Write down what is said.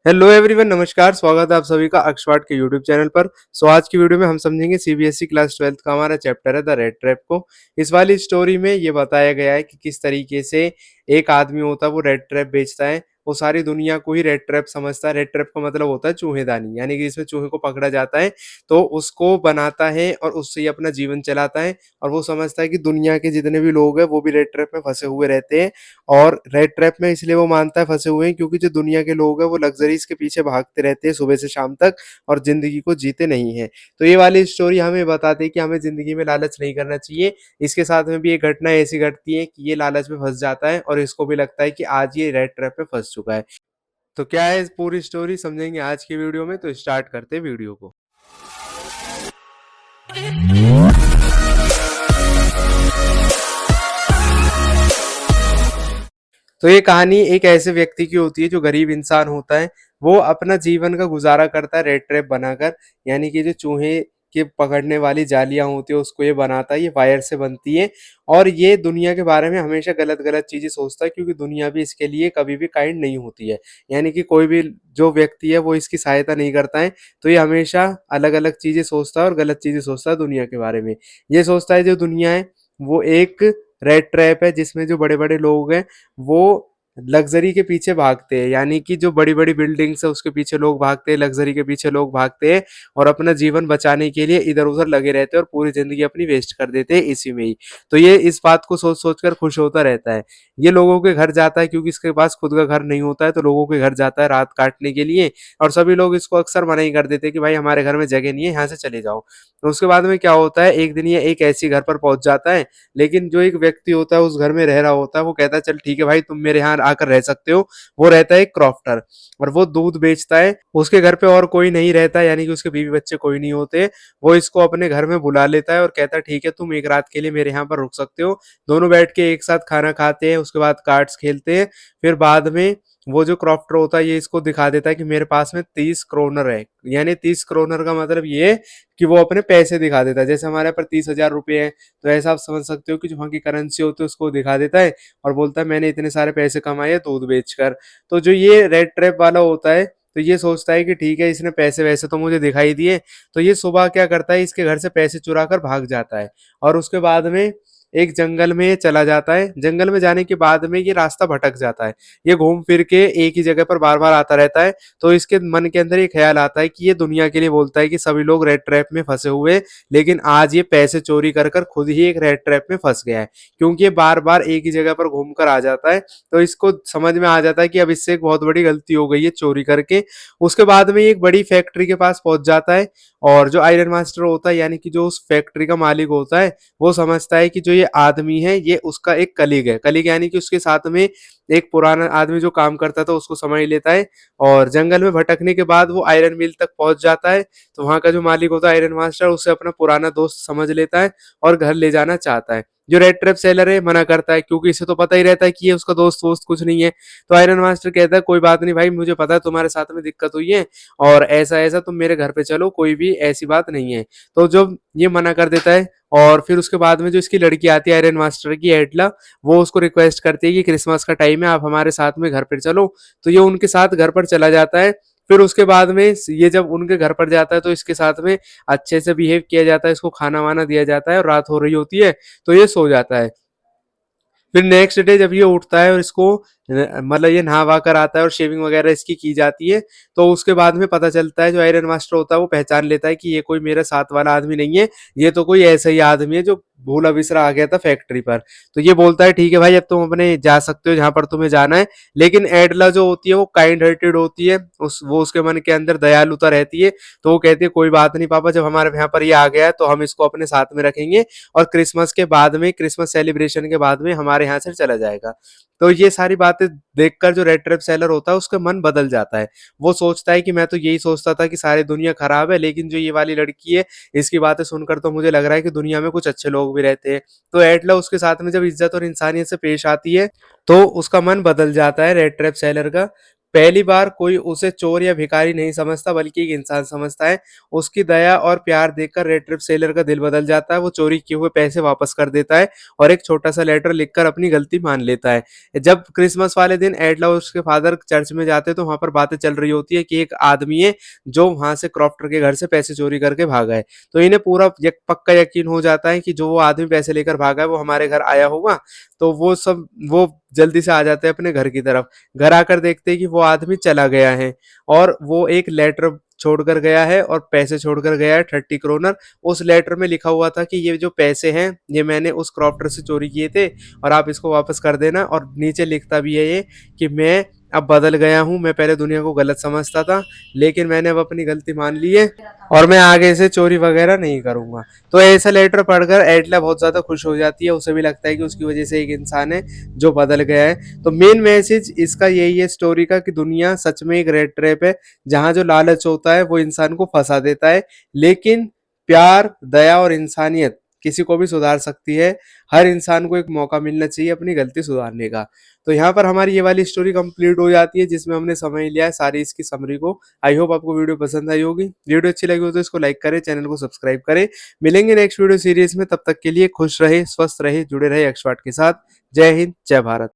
Hello everyone, नमस्कार। स्वागत है आप सभी का अक्षवाट के यूट्यूब चैनल पर। आज की वीडियो में हम समझेंगे सीबीएसई क्लास 12th का हमारा चैप्टर है द रेड ट्रैप को। इस वाली स्टोरी में ये बताया गया है कि किस तरीके से एक आदमी होता है वो रेड ट्रैप बेचता है। वो सारी दुनिया को ही रेड ट्रैप समझता है। रेड ट्रैप का मतलब होता है चूहेदानी, यानी कि इसमें चूहे को पकड़ा जाता है तो उसको बनाता है और उससे ही अपना जीवन चलाता है। और वो समझता है कि दुनिया के जितने भी लोग हैं वो भी रेड ट्रैप में फंसे हुए रहते हैं। और रेड ट्रैप में इसलिए वो मानता है फंसे हुए हैं क्योंकि जो दुनिया के लोग हैं वो लग्जरीज के पीछे भागते रहते हैं सुबह से शाम तक और जिंदगी को जीते नहीं है। तो ये वाली स्टोरी हमें बताती है कि हमें जिंदगी में लालच नहीं करना चाहिए। इसके साथ में भी एक घटना ऐसी घटती है कि ये लालच में फंस जाता है और इसको भी लगता है कि आज ये रेड ट्रैप में फंस चुका है। तो क्या है इस पूरी स्टोरी समझेंगे आज की वीडियो में। तो स्टार्ट करते हैं वीडियो को। तो ये कहानी एक ऐसे व्यक्ति की होती है जो गरीब इंसान होता है। वो अपना जीवन का गुजारा करता है रेड ट्रैप बनाकर, यानी कि जो चूहे के पकड़ने वाली जालियां होती है उसको ये बनाता है। ये वायर से बनती है और ये दुनिया के बारे में हमेशा गलत गलत चीजें सोचता है क्योंकि दुनिया भी इसके लिए कभी भी काइंड नहीं होती है। यानी कि कोई भी जो व्यक्ति है वो इसकी सहायता नहीं करता है। तो ये हमेशा अलग अलग चीजें सोचता है और गलत चीजें सोचता है दुनिया के बारे में। ये सोचता है जो दुनिया है वो एक रेड ट्रैप है जिसमें जो बड़े बड़े लोग हैं वो लग्जरी के पीछे भागते हैं, यानी कि जो बड़ी बड़ी बिल्डिंग्स है उसके पीछे लोग भागते हैं, लग्जरी के पीछे लोग भागते हैं और अपना जीवन बचाने के लिए इधर उधर लगे रहते हैं और पूरी जिंदगी अपनी वेस्ट कर देते हैं इसी में ही। तो ये इस बात को सोच सोच कर खुश होता रहता है। ये लोगों के घर जाता है क्योंकि इसके पास खुद का घर नहीं होता है, तो लोगों के घर जाता है रात काटने के लिए। और सभी लोग इसको अक्सर मना ही कर देते हैं कि भाई हमारे घर में जगह नहीं है, यहाँ से चले जाओ। तो उसके बाद में क्या होता है, एक दिन ये एक ऐसी घर पर पहुंच जाता है। लेकिन जो एक व्यक्ति होता है उस घर में रह रहा होता है, वो कहता है चल ठीक है भाई तुम मेरे यहाँ आकर रह सकते हो। वो रहता है एक क्रॉफ्टर और वो दूध बेचता है। उसके घर पे और कोई नहीं रहता, यानी कि उसके बीवी बच्चे कोई नहीं होते। वो इसको अपने घर में बुला लेता है और कहता है ठीक है तुम एक रात के लिए मेरे यहाँ पर रुक सकते हो। दोनों बैठ के एक साथ खाना खाते हैं, उसके बाद कार्ड्स खेलते हैं। फिर बाद में वो जो क्रॉफ्टर होता है ये इसको दिखा देता है कि मेरे पास में 30 क्रोनर है। यानी 30 क्रोनर का मतलब ये कि वो अपने पैसे दिखा देता है। जैसे हमारे यहाँ पर 30,000 रुपये है, तो ऐसा आप समझ सकते हो कि जो वहाँ की करेंसी होती है उसको दिखा देता है और बोलता है मैंने इतने सारे पैसे कमाए हैं दूध बेचकर। तो जो ये रेड ट्रैप वाला होता है तो ये सोचता है कि ठीक है इसने पैसे वैसे तो मुझे दिखाई दिए। तो ये सुबह क्या करता है, इसके घर से पैसे चुरा कर भाग जाता है और उसके बाद में एक जंगल में चला जाता है। जंगल में जाने के बाद में ये रास्ता भटक जाता है। ये घूम फिर के एक ही जगह पर बार बार आता रहता है। तो इसके मन के अंदर ये ख्याल आता है कि ये दुनिया के लिए बोलता है कि सभी लोग रेड ट्रैप में फंसे हुए हैं, लेकिन आज ये पैसे चोरी कर कर खुद ही एक रेड ट्रैप में फंस गया है क्योंकि ये बार बार एक ही जगह पर घूम कर आ जाता है। तो इसको समझ में आ जाता है कि अब इससे एक बहुत बड़ी गलती हो गई है चोरी करके। उसके बाद में ये एक बड़ी फैक्ट्री के पास पहुंच जाता है और जो आयरन मास्टर होता है यानी कि जो उस फैक्ट्री का मालिक होता है वो समझता है कि जो ये आदमी है ये उसका एक कलीग है। कलीग यानी कि उसके साथ में एक पुराना आदमी जो काम करता था उसको समझ लेता है। और जंगल में भटकने के बाद वो आयरन मिल तक पहुंच जाता है। तो वहां का जो मालिक होता है आयरन मास्टर उसे अपना पुराना दोस्त समझ लेता है और घर ले जाना चाहता है। जो रेड ट्रैप सेलर है मना करता है क्योंकि इसे तो पता ही रहता है कि ये उसका दोस्त वोस्त कुछ नहीं है। तो आयरन मास्टर कहता है कोई बात नहीं भाई, मुझे पता है तुम्हारे साथ में दिक्कत हुई है और ऐसा ऐसा तुम मेरे घर पे चलो, कोई भी ऐसी बात नहीं है। तो जब ये मना कर देता है और फिर उसके बाद में जो इसकी लड़की आती है आयरन मास्टर की एडला, वो उसको रिक्वेस्ट करती है कि क्रिसमस का टाइम है आप हमारे साथ में घर पर चलो। तो ये उनके साथ घर पर चला जाता है। फिर उसके बाद में ये जब उनके घर पर जाता है तो इसके साथ में अच्छे से बिहेव किया जाता है, इसको खाना वाना दिया जाता है और रात हो रही होती है तो ये सो जाता है। फिर नेक्स्ट डे जब ये उठता है और इसको मतलब ये नहा वहा कर आता है और शेविंग वगैरह इसकी की जाती है। तो उसके बाद में पता चलता है जो आयरन मास्टर होता है वो पहचान लेता है कि ये कोई मेरे साथ वाला आदमी नहीं है, ये तो कोई ऐसा ही आदमी है जो भूला बिसरा आ गया था फैक्ट्री पर। तो ये बोलता है ठीक है भाई अब तुम अपने जा सकते हो जहां पर तुम्हें जाना है। लेकिन एडला जो होती है वो काइंड हार्टेड होती है, वो उसके मन के अंदर दयालुता रहती है। तो वो कहती है कोई बात नहीं पापा, जब हमारे यहाँ पर ये आ गया है तो हम इसको अपने साथ में रखेंगे और क्रिसमस के बाद में, क्रिसमस सेलिब्रेशन के बाद में हमारे यहाँ से चला जाएगा। तो ये सारी बातें देखकर जो रेड ट्रैप सेलर होता है उसका मन बदल जाता है। वो सोचता है कि मैं तो यही सोचता था कि सारी दुनिया खराब है, लेकिन जो ये वाली लड़की है इसकी बातें सुनकर तो मुझे लग रहा है कि दुनिया में कुछ अच्छे लोग भी रहते हैं। तो एटला उसके साथ में जब इज्जत और इंसानियत से पेश आती है तो उसका मन बदल जाता है रेड ट्रैप सेलर का। पहली बार कोई उसे चोर या भिखारी नहीं समझता बल्कि एक इंसान समझता है। उसकी दया और प्यार देखकर रेड ट्रिप सेलर का दिल बदल जाता है। वो चोरी किए हुए पैसे वापस कर देता है और एक छोटा-सा लेटर लिखकर अपनी गलती मान लेता है। जब क्रिसमस वाले दिन एडला और उसके फादर चर्च में जाते हैं तो वहाँ पर बातें चल रही होती है कि एक आदमी है जो वहाँ से क्रॉफ्टर के घर से पैसे चोरी करके भागा है। तो इन्हें पूरा पक्का यकीन हो जाता है कि जो वो आदमी पैसे लेकर भागा है वो हमारे घर आया होगा। तो वो जल्दी से आ जाते हैं अपने घर की तरफ। घर आकर देखते हैं कि वो आदमी चला गया है और वो एक लेटर छोड़कर गया है और पैसे छोड़कर गया है 30 करोनर। उस लेटर में लिखा हुआ था कि ये जो पैसे हैं ये मैंने उस क्रॉफ्टर से चोरी किए थे और आप इसको वापस कर देना। और नीचे लिखता भी है ये कि मैं अब बदल गया हूँ, मैं पहले दुनिया को गलत समझता था लेकिन मैंने अब अपनी गलती मान ली है और मैं आगे से चोरी वगैरह नहीं करूंगा। तो ऐसा लेटर पढ़कर एडला बहुत ज्यादा खुश हो जाती है। उसे भी लगता है कि उसकी वजह से एक इंसान है जो बदल गया है। तो मेन मैसेज इसका यही है स्टोरी का कि दुनिया सच में एक रेड ट्रैप है जहां जो लालच होता है वो इंसान को फंसा देता है, लेकिन प्यार, दया और इंसानियत किसी को भी सुधार सकती है। हर इंसान को एक मौका मिलना चाहिए अपनी गलती सुधारने का। तो यहाँ पर हमारी ये वाली स्टोरी कंप्लीट हो जाती है जिसमें हमने समझ लिया है सारी इसकी समरी को। आई होप आपको वीडियो पसंद आई होगी। वीडियो अच्छी लगी हो तो इसको लाइक करें, चैनल को सब्सक्राइब करें। मिलेंगे नेक्स्ट वीडियो सीरीज में, तब तक के लिए खुश रहे, स्वस्थ रहे, जुड़े रहे एक्सपर्ट के साथ। जय हिंद, जय भारत।